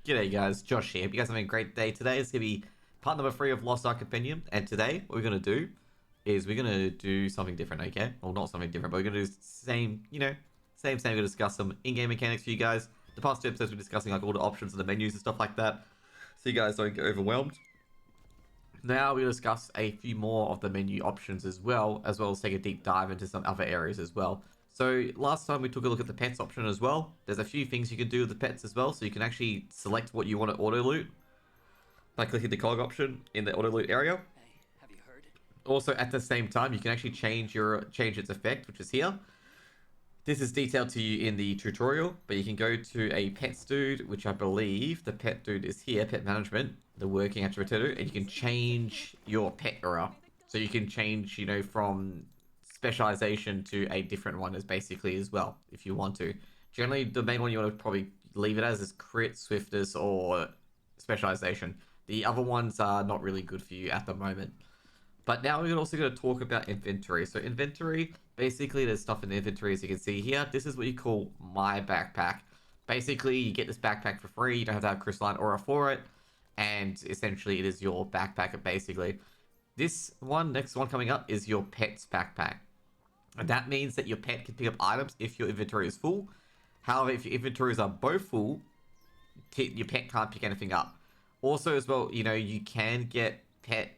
G'day guys, Josh here. Hope you guys are having a great day today. It's going to be part number 3 of Lost Ark Compendium. And today, what we're going to do is we're going to do something different, okay? Well, not something different, but we're going to do the same, same. We're going to discuss some in-game mechanics for you guys. The past 2 episodes, we're discussing like all the options and the menus and stuff like that. So you guys don't get overwhelmed. Now we'll discuss a few more of the menu options as well as take a deep dive into some other areas as well. So last time we took a look at the pets option as well. There's a few things you can do with the pets as well. So you can actually select what you want to auto loot by clicking the cog option in the auto loot area. Hey, have you heard? Also at the same time, you can actually change its effect, which is here. This is detailed to you in the tutorial, but you can go to a pets dude, which I believe the pet dude is here, pet management, the working activity, and you can change your pet era. So you can change, from specialization to a different one as basically as well, if you want to. Generally, the main one you want to probably leave it as is crit, swiftness, or specialization. The other ones are not really good for you at the moment. But now we're also going to talk about inventory. So inventory, basically there's stuff in the inventory as you can see here. This is what you call my backpack. Basically, you get this backpack for free. You don't have to have crystalline aura for it. And essentially, it is your backpack, basically. This one, next one coming up, is your pet's backpack. And that means that your pet can pick up items if your inventory is full. However, if your inventories are both full, your pet can't pick anything up. Also, as well, you can get pet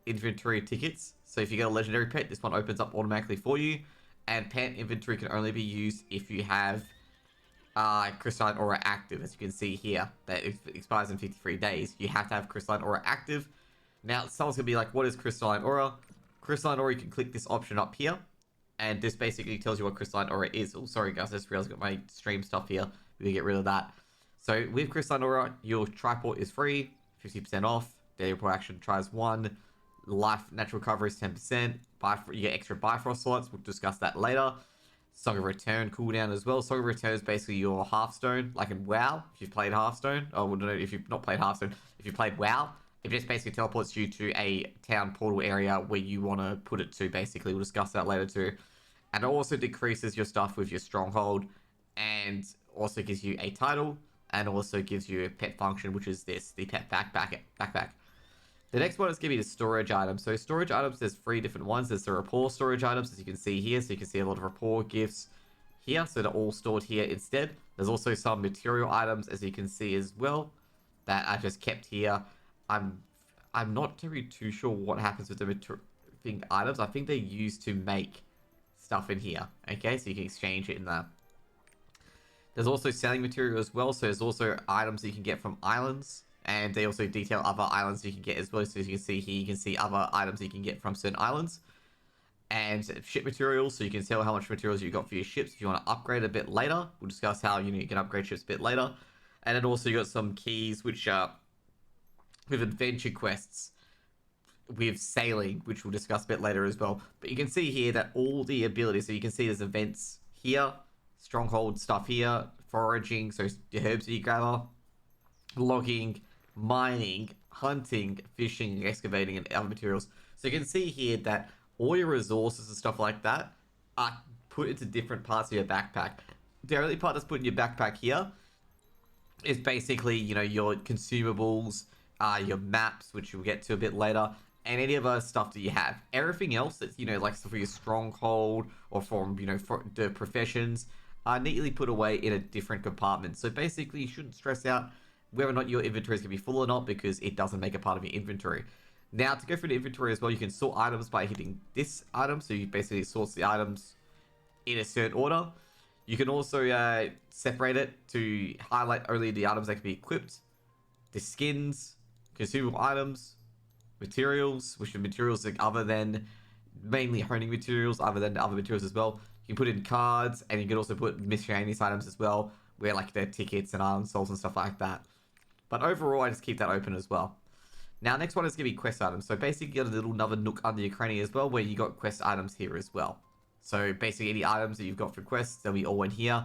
inventory tickets. So if you get a legendary pet, this one opens up automatically for you. And pet inventory can only be used if you have crystalline aura active. As you can see here, that it expires in 53 days. You have to have crystalline aura active. Now, someone's going to be like, what is crystalline aura? Crystalline aura, you can click this option up here. And this basically tells you what crystalline aura is. Oh, sorry guys, I just realized I got my stream stuff here. We're going to get rid of that. So with crystalline aura, your triport is free, 50% off. Daily report action tries 1. Life natural recovery is 10%. You get extra Bifrost slots. We'll discuss that later. Song of Return cooldown as well. Song of Return is basically your Hearthstone, like in WoW. If you've played Hearthstone, oh, no, if you've not played Hearthstone, if you've played WoW, it just basically teleports you to a town portal area where you want to put it to, basically. We'll discuss that later too. And it also decreases your stuff with your stronghold, and also gives you a title, and also gives you a pet function, which is this, the pet backpack. The next one is going to be the storage items. So storage items, there's 3 different ones. There's the rapport storage items, as you can see here. So you can see a lot of rapport gifts here. So they're all stored here instead. There's also some material items, as you can see as well, that are just kept here. I'm not too sure what happens with the items. I think they're used to make stuff in here. Okay, so you can exchange it in there. There's also selling material as well. So there's also items that you can get from islands. And they also detail other islands you can get as well. So as you can see here, you can see other items you can get from certain islands. And ship materials, so you can tell how much materials you got for your ships if you want to upgrade a bit later. We'll discuss how you can upgrade ships a bit later. And then also you got some keys, which are with adventure quests, with sailing, which we'll discuss a bit later as well. But you can see here that all the abilities, so you can see there's events here, stronghold stuff here, foraging, so the herbs that you gather, logging, mining, hunting, fishing, excavating, and other materials. So you can see here that all your resources and stuff like that are put into different parts of your backpack. The only part that's put in your backpack here is basically, your consumables, your maps, which we'll get to a bit later, and any other stuff that you have. Everything else that's, like stuff for your stronghold or from, for the professions, are neatly put away in a different compartment. So basically, you shouldn't stress out whether or not your inventory is going to be full or not, because it doesn't make a part of your inventory. Now, to go through the inventory as well, you can sort items by hitting this item. So you basically sort the items in a certain order. You can also separate it to highlight only the items that can be equipped, the skins, consumable items, materials, which are materials other than mainly honing materials, other than the other materials as well. You can put in cards, and you can also put miscellaneous items as well, where like their tickets and item souls and stuff like that. But overall, I just keep that open as well. Now, next one is going to be quest items. So basically, you got a little another nook under your cranny as well, where you got quest items here as well. So basically, any items that you've got for quests, they'll be all in here.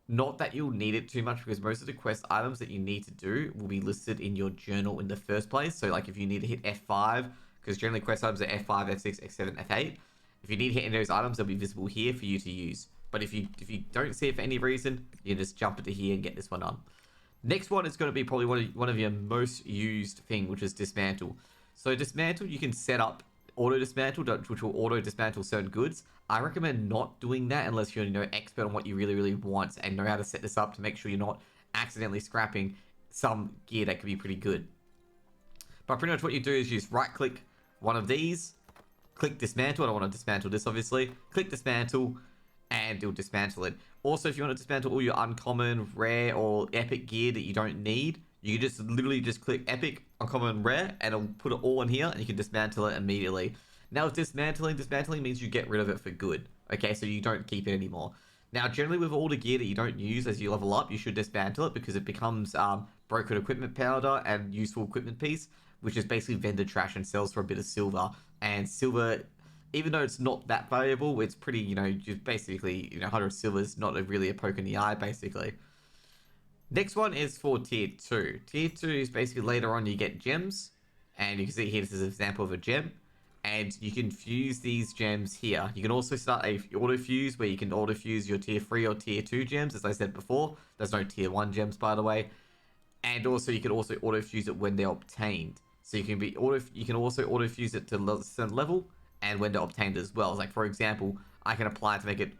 Not that you'll need it too much, because most of the quest items that you need to do will be listed in your journal in the first place. So like if you need to hit F5, because generally quest items are F5, F6, F7, F8. If you need to hit any of those items, they'll be visible here for you to use. But if you don't see it for any reason, you can just jump into here and get this one on. Next one is going to be probably one of your most used thing, which is dismantle. So dismantle, you can set up auto dismantle, which will auto dismantle certain goods. I recommend not doing that unless you're expert on what you really want and know how to set this up to make sure you're not accidentally scrapping some gear that could be pretty good. But pretty much what you do is you just right click one of these, click dismantle. I don't want to dismantle this obviously. Click dismantle and it'll dismantle it. Also, if you want to dismantle all your uncommon, rare, or epic gear that you don't need, you can just literally just click epic, uncommon, rare, and it'll put it all in here and you can dismantle it immediately. Now dismantling means you get rid of it for good. Okay, so you don't keep it anymore. Now, generally with all the gear that you don't use as you level up, you should dismantle it because it becomes broken equipment powder and useful equipment piece, which is basically vendor trash and sells for a bit of silver. And silver, even though it's not that valuable, it's pretty, just basically, 100 silver is not really a poke in the eye, basically. Next one is for tier 2. Tier 2 is basically later on you get gems, and you can see here this is an example of a gem, and you can fuse these gems here. You can also start a auto fuse where you can auto fuse your tier 3 or tier 2 gems, as I said before. There's no tier 1 gems, by the way. And also you can also auto fuse it when they're obtained. So you can also auto fuse it to a certain level and when they're obtained as well. Like for example, I can apply it to make it,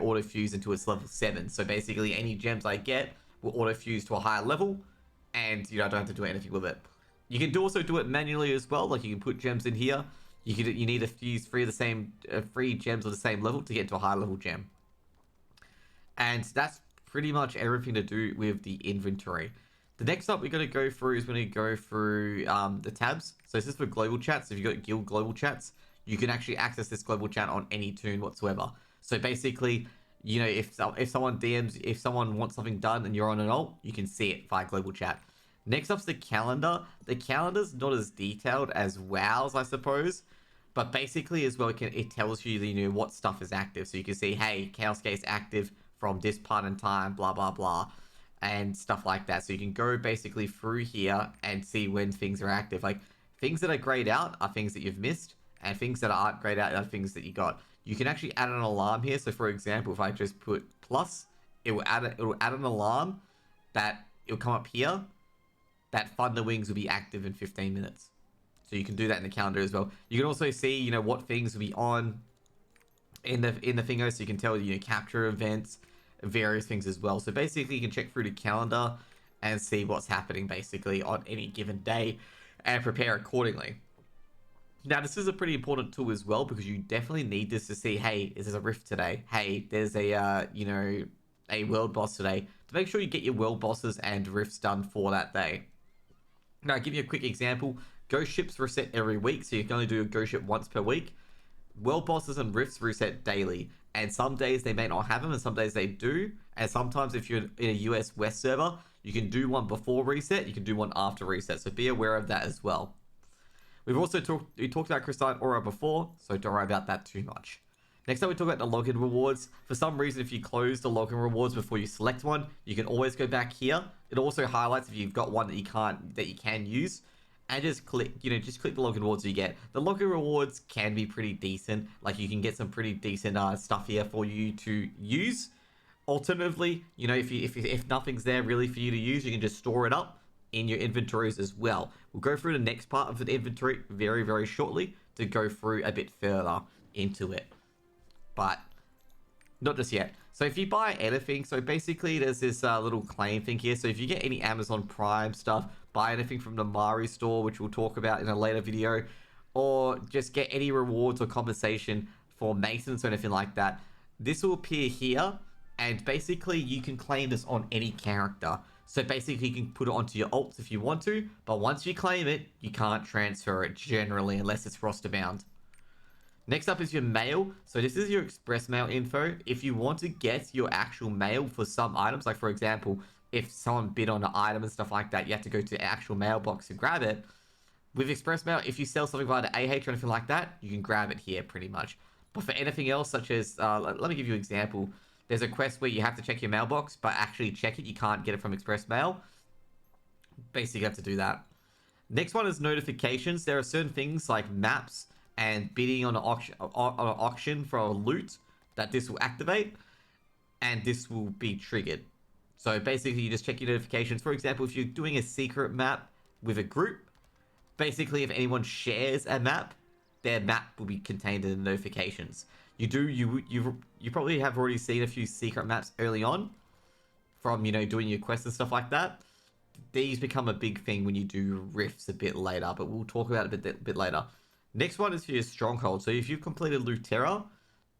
auto fuse until it's level 7. So basically any gems I get will auto fuse to a higher level, and I don't have to do anything with it. You can also do it manually as well. Like you can put gems in here. You need to fuse three gems of the same level to get to a high level gem. And that's pretty much everything to do with the inventory. The next up we're going to go through is we're going to go through the tabs. So this is for global chats. If you've got guild global chats, you can actually access this global chat on any toon whatsoever. So basically, if someone DMs, if someone wants something done and you're on an alt, you can see it via global chat. Next up's the calendar. The calendar's not as detailed as WoW's, I suppose. But basically as well, it tells you, what stuff is active. So you can see, hey, Chaos Gate's active from this part in time, blah, blah, blah. And stuff like that. So you can go basically through here and see when things are active. Like things that are grayed out are things that you've missed, and things that aren't grayed out are things that you got. You can actually add an alarm here. So for example, if I just put plus, it will add an alarm that it'll come up here that Thunder Wings will be active in 15 minutes. So you can do that in the calendar as well. You can also see, what things will be on in the thingo, so you can tell, capture events, various things as well. So basically you can check through the calendar and see what's happening basically on any given day and prepare accordingly. Now this is a pretty important tool as well because you definitely need this to see, hey, is there a rift today? Hey, there's a a world boss today, to make sure you get your world bosses and rifts done for that day. Now I'll give you a quick example. Ghost ships reset every week, so you can only do a ghost ship once per week. World bosses and rifts reset daily, and some days they may not have them and some days they do. And sometimes if you're in a US West server, you can do one before reset, you can do one after reset, so be aware of that as well. We've also talked about Crystalline Aura before, so don't worry about that too much. Next up we talk about the login rewards. For some reason, if you close the login rewards before you select one, you can always go back here. It also highlights if you've got one that you can use, and just click the login rewards you get. The login rewards can be pretty decent. Like you can get some pretty decent stuff here for you to use. Alternatively, if nothing's there really for you to use, you can just store it up in your inventories as well. We'll go through the next part of the inventory very, very shortly to go through a bit further into it. But not just yet. So if you buy anything, so basically there's this little claim thing here. So if you get any Amazon Prime stuff, buy anything from the Mari store, which we'll talk about in a later video, or just get any rewards or compensation for maintenance or anything like that, this will appear here, and basically you can claim this on any character. So basically you can put it onto your alts if you want to, but once you claim it, you can't transfer it generally unless it's roster bound. Next up is your mail. So this is your express mail info. If you want to get your actual mail for some items, like for example, if someone bid on an item and stuff like that, you have to go to the actual mailbox to grab it. With express mail, if you sell something via the AH or anything like that, you can grab it here pretty much. But for anything else, such as, let me give you an example. There's a quest where you have to check your mailbox, but actually check it. You can't get it from express mail. Basically, you have to do that. Next one is notifications. There are certain things like maps and bidding on an auction for a loot that this will activate, and this will be triggered. So basically, you just check your notifications. For example, if you're doing a secret map with a group, basically, if anyone shares a map, their map will be contained in the notifications. You probably have already seen a few secret maps early on from doing your quests and stuff like that. These become a big thing when you do rifts a bit later, but we'll talk about it a bit later. Next one is for your stronghold. So if you've completed Lutera,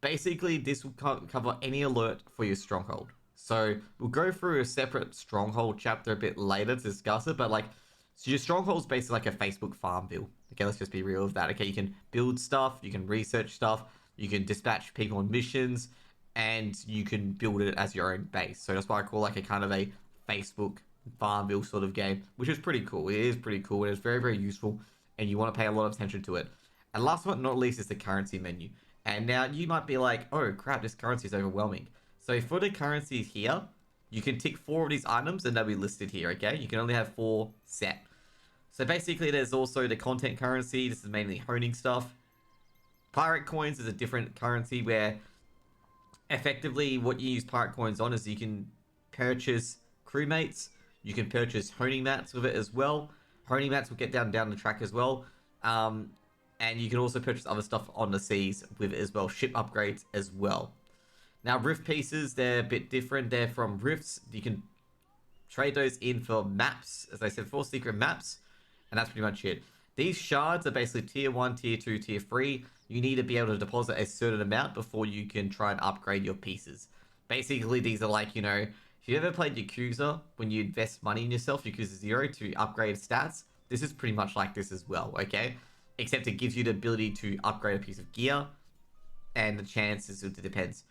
basically this will cover any alert for your stronghold. So we'll go through a separate stronghold chapter a bit later to discuss it, but like, so your stronghold is basically like a Facebook farm bill. Okay, let's just be real with that. Okay, you can build stuff, you can research stuff, you can dispatch people on missions, and you can build it as your own base. So that's why I call like a kind of a Facebook Farmville sort of game, which is pretty cool. It is pretty cool. It is very, very useful, and you want to pay a lot of attention to it. And last but not least is the currency menu. And now you might be like, oh crap, this currency is overwhelming. So for the currencies here, you can tick 4 of these items and they'll be listed here, okay? You can only have 4 set. So basically there's also the content currency. This is mainly honing stuff. Pirate coins is a different currency where effectively what you use pirate coins on is you can purchase crewmates. You can purchase honing mats with it as well. Honing mats will get down the track as well. And you can also purchase other stuff on the seas with it as well. Ship upgrades as well. Now, rift pieces, they're a bit different. They're from rifts. You can trade those in for maps. As I said, 4 secret maps. And that's pretty much it. These shards are basically tier 1, tier 2, tier 3. You need to be able to deposit a certain amount before you can try and upgrade your pieces. Basically, these are like, if you ever played Yakuza, when you invest money in yourself, Yakuza 0, to upgrade stats, this is pretty much like this as well, okay? Except it gives you the ability to upgrade a piece of gear, and the chances, it depends.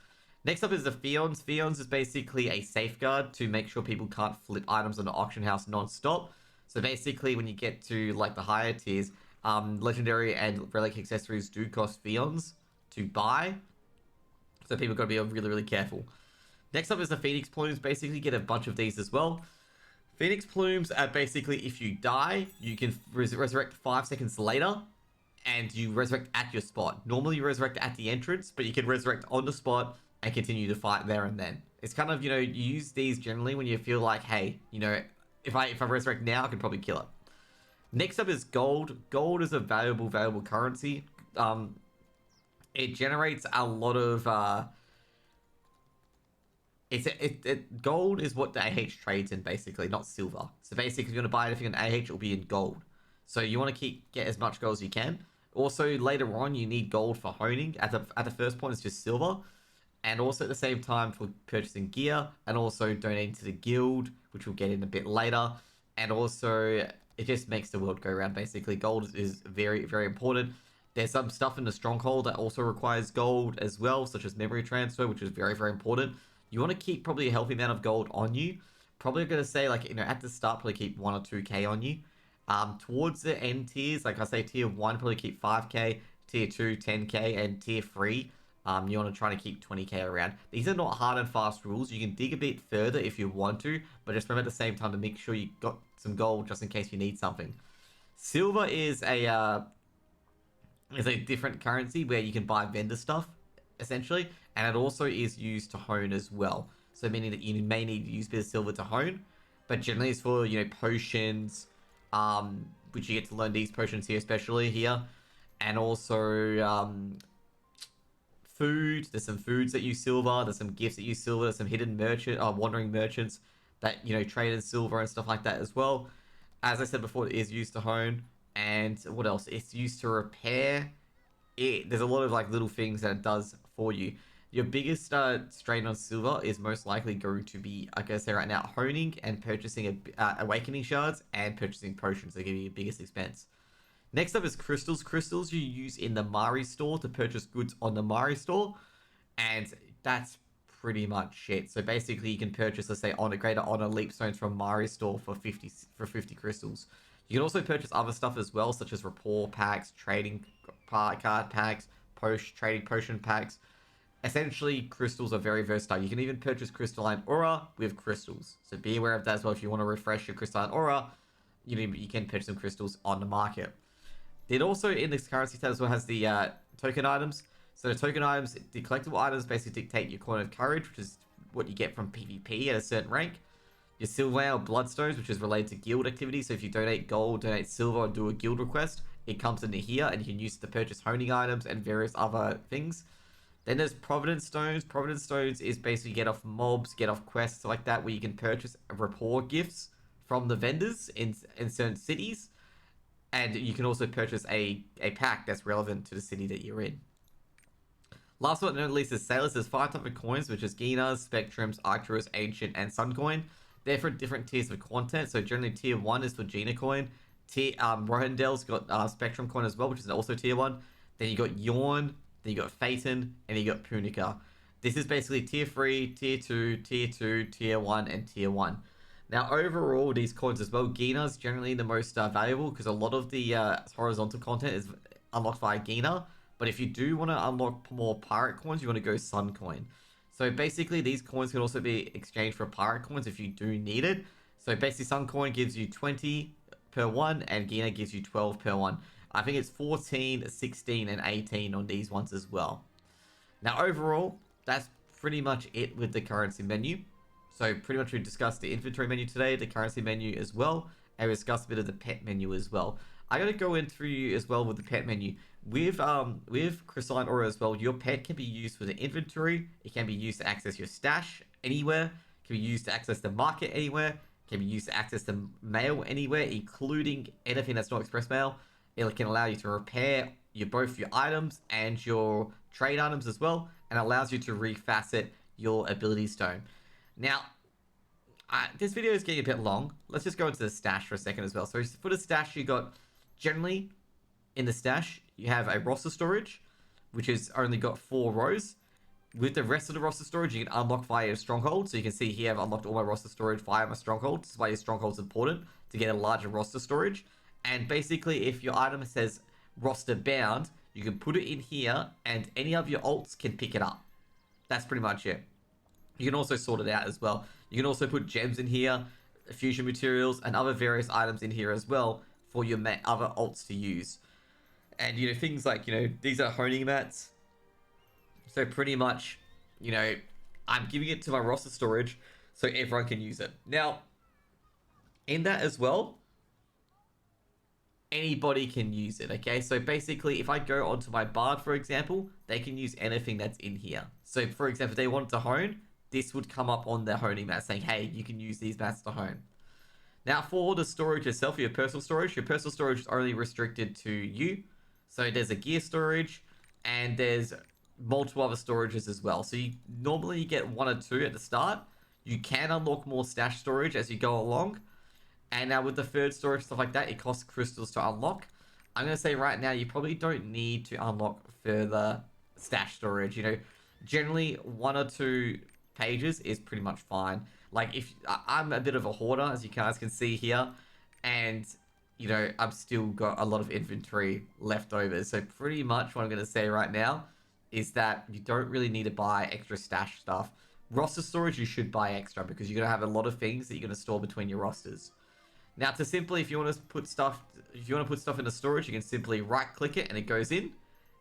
Next up is the Fions. Fions is basically a safeguard to make sure people can't flip items on the auction house non-stop. So basically, when you get to like the higher tiers, legendary and relic accessories do cost Fions to buy. So people got to be really, really careful. Next up is the Phoenix Plumes. Basically, get a bunch of these as well. Phoenix Plumes are basically, if you die, you can resurrect 5 seconds later, and you resurrect at your spot. Normally, you resurrect at the entrance, but you can resurrect on the spot and continue to fight there and then. It's kind of, you use these generally when you feel like, hey, if I resurrect now, I can probably kill it. Next up is gold. Gold is a valuable currency. It generates a lot of gold is what the AH trades in, basically, not silver. So basically, if you want to buy anything in AH, it'll be in gold. So you want to get as much gold as you can. Also, later on, you need gold for honing. At the first point, it's just silver. And also at the same time for purchasing gear, and also donating to the guild, which we'll get in a bit later. And also, it just makes the world go around, basically. Gold is very, very important. There's some stuff in the stronghold that also requires gold as well, such as memory transfer, which is very, very important. You want to keep probably a healthy amount of gold on you. Probably going to say, like, at the start, probably keep 1 or 2k on you. Towards the end tiers, like I say, tier 1, probably keep 5k, tier 2, 10k, and tier 3, you want to try to keep 20k around. These are not hard and fast rules. You can dig a bit further if you want to, but just remember at the same time to make sure you got some gold just in case you need something. Silver is a different currency where you can buy vendor stuff, essentially, and it also is used to hone as well. So meaning that you may need to use a bit of silver to hone, but generally it's for, potions, which you get to learn these potions here, especially here, and also, food. There's some foods that use silver. There's some gifts that use silver. There's some hidden wandering merchants that, trade in silver and stuff like that as well. As I said before, it is used to hone. And what else? It's used to repair. There's a lot of like little things that it does for you. Your biggest strain on silver is most likely going to be, like I say right now, honing and purchasing awakening shards and purchasing potions. They give you your biggest expense. Next up is crystals. Crystals you use in the Mari store to purchase goods on the Mari store. And that's pretty much it. So basically you can purchase, let's say, greater honor leap stones from Mari store for 50 crystals. You can also purchase other stuff as well, such as rapport packs, trading card packs, trading potion packs. Essentially, crystals are very versatile. You can even purchase crystalline aura with crystals. So be aware of that as well. If you want to refresh your crystalline aura, you can purchase some crystals on the market. It also, in this currency tab as well, has the token items. So the token items, the collectible items basically dictate your coin of courage, which is what you get from PvP at a certain rank. Your silver or bloodstones, which is related to guild activity. So if you donate gold, donate silver, or do a guild request, it comes into here, and you can use it to purchase honing items and various other things. Then there's Providence Stones. Providence Stones is basically get off mobs, get off quests like that, where you can purchase rapport gifts from the vendors in certain cities. And you can also purchase a pack that's relevant to the city that you're in. Last but not least is Sailors. There's 5 types of coins, which is Ginas, Spectrums, Arcturus, Ancient, and Sun Coin. They're for different tiers of content. So generally tier 1 is for Gina Coin. Rohindel's got Spectrum Coin as well, which is also tier 1. Then you got Yawn, then you got Phaeton, and you got Punica. This is basically tier 3, tier 2, tier 2, tier 1, and tier 1. Now, overall, these coins as well, Gina's generally the most valuable because a lot of the horizontal content is unlocked via Gina. But if you do want to unlock more pirate coins, you want to go Sun Coin. So basically, these coins can also be exchanged for pirate coins if you do need it. So basically, Sun Coin gives you 20 per one, and Gina gives you 12 per one. I think it's 14, 16, and 18 on these ones as well. Now, overall, that's pretty much it with the currency menu. So pretty much we discussed the inventory menu today, the currency menu as well, and we discussed a bit of the pet menu as well. I gotta go in through you as well with the pet menu. With Crystalline Aura as well, your pet can be used for the inventory. It can be used to access your stash anywhere. It can be used to access the market anywhere. It can be used to access the mail anywhere, including anything that's not express mail. It can allow you to repair both your items and your trade items as well, and allows you to refacet your ability stone. Now, this video is getting a bit long. Let's just go into the stash for a second as well. So for the stash, you got generally in the stash, you have a roster storage, which has only got 4 rows. With the rest of the roster storage, you can unlock via a stronghold. So you can see here, I've unlocked all my roster storage via my stronghold. This is why your stronghold is important, to get a larger roster storage. And basically, if your item says roster bound, you can put it in here, and any of your alts can pick it up. That's pretty much it. You can also sort it out as well. You can also put gems in here, fusion materials, and other various items in here as well for your other alts to use. And, things like, these are honing mats. So pretty much, I'm giving it to my roster storage so everyone can use it. Now, in that as well, anybody can use it, okay? So basically, if I go onto my bard, for example, they can use anything that's in here. So, for example, if they wanted to hone, this would come up on their honing mat saying, hey, you can use these mats to hone. Now, for the storage itself, your personal storage is only restricted to you. So there's a gear storage, and there's multiple other storages as well. So normally you get 1 or 2 at the start. You can unlock more stash storage as you go along. And now with the third storage, stuff like that, it costs crystals to unlock. I'm going to say right now, you probably don't need to unlock further stash storage. Generally 1 or 2 pages is pretty much fine. Like, if I'm a bit of a hoarder, as you guys can see here, and I've still got a lot of inventory left over. So pretty much what I'm going to say right now is that you don't really need to buy extra stash stuff. Roster storage, you should buy extra because you're going to have a lot of things that you're going to store between your rosters. Now, if you want to put stuff in the storage, you can simply right click it and it goes in.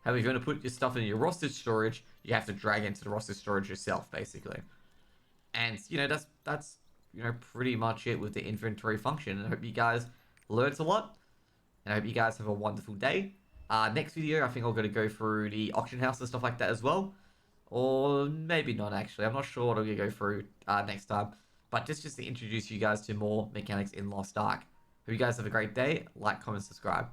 However, if you want to put your stuff in your roster storage, you have to drag into the roster storage yourself, basically. And that's pretty much it with the inventory function. And I hope you guys learned a lot, and I hope you guys have a wonderful day. Next video, I think I'm going to go through the auction house and stuff like that as well. Or maybe not, actually. I'm not sure what I'm going to go through next time. But just to introduce you guys to more mechanics in Lost Ark. Hope you guys have a great day. Like, comment, subscribe.